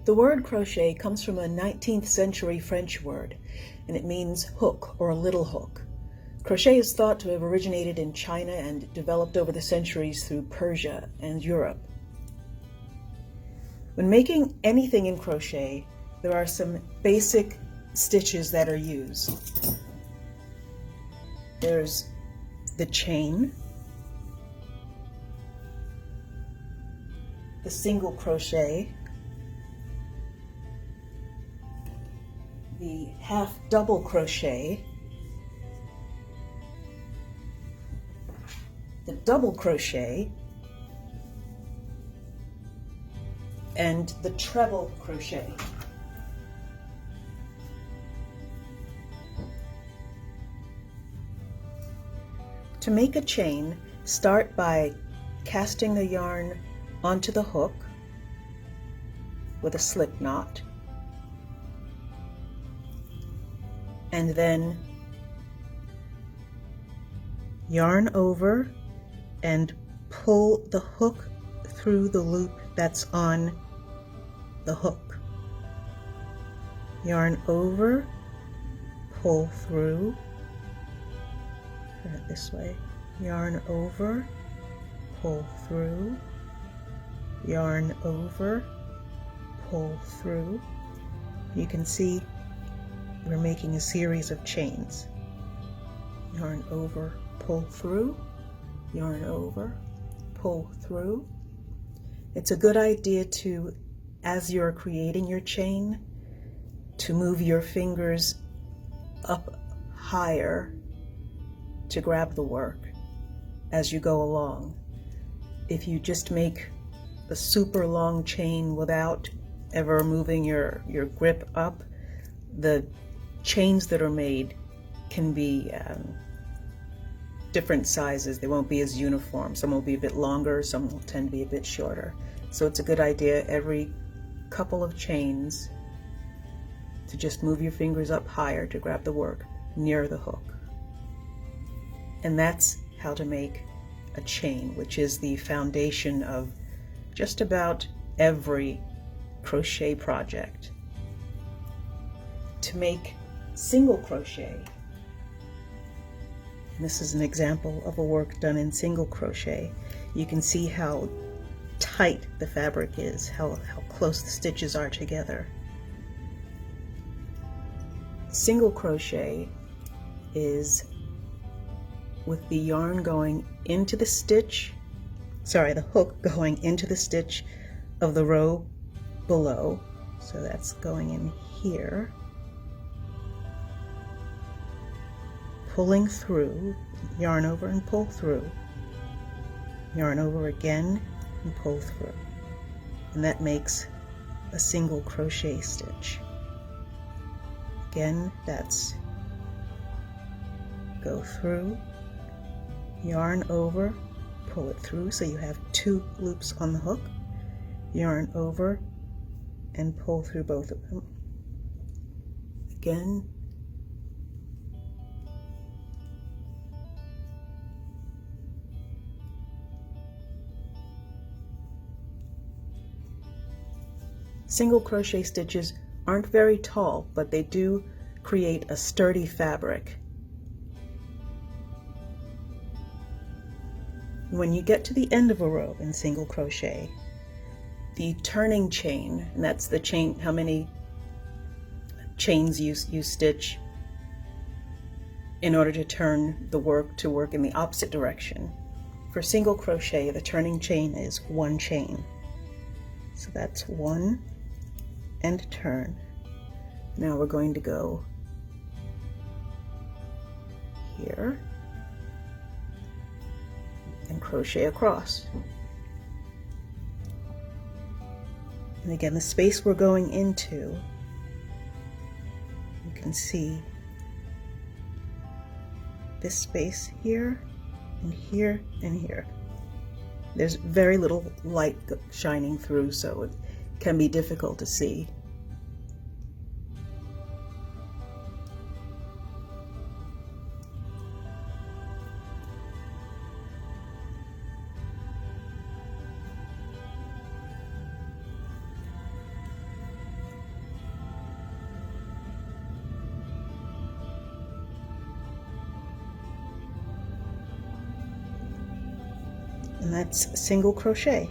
The word crochet comes from a 19th century French word, and it means hook or little hook. Crochet is thought to have originated in China and developed over the centuries through Persia and Europe. When making anything in crochet, there are some basic stitches that are used. There's the chain, the single crochet, the half double crochet, the double crochet, and the treble crochet. To make a chain, start by casting the yarn onto the hook with a slip knot, and then yarn over and pull the hook through the loop that's on the hook. Yarn over, pull through, turn it this way, yarn over, pull through, yarn over, pull through. You can see we're making a series of chains. Yarn over, pull through, yarn over, pull through. It's a good idea to, as you're creating your chain, to move your fingers up higher to grab the work as you go along. If you just make a super long chain without ever moving your grip up, the chains that are made can be different sizes. They won't be as uniform. Some will be a bit longer, some will tend to be a bit shorter. So it's a good idea every couple of chains to just move your fingers up higher to grab the work near the hook. And that's how to make a chain, which is the foundation of just about every crochet project. To make single crochet, and this is an example of a work done in single crochet, you can see how tight the fabric is, how close the stitches are together. Single crochet is with the yarn going into the stitch, the hook going into the stitch of the row below. So that's going in here, pulling through, yarn over and pull through, yarn over again and pull through, and that makes a single crochet stitch. Again, that's go through, yarn over, pull it through, so you have 2 loops on the hook, yarn over and pull through both of them. Again, single crochet stitches aren't very tall, but they do create a sturdy fabric. When you get to the end of a row in single crochet, the turning chain, and that's the chain, how many chains you stitch in order to turn the work to work in the opposite direction. For single crochet, the turning chain is 1 chain. So that's 1 and turn. Now we're going to go here and crochet across. And again, the space we're going into, you can see this space here and here and here. There's very little light shining through, so it can be difficult to see. and that's single crochet.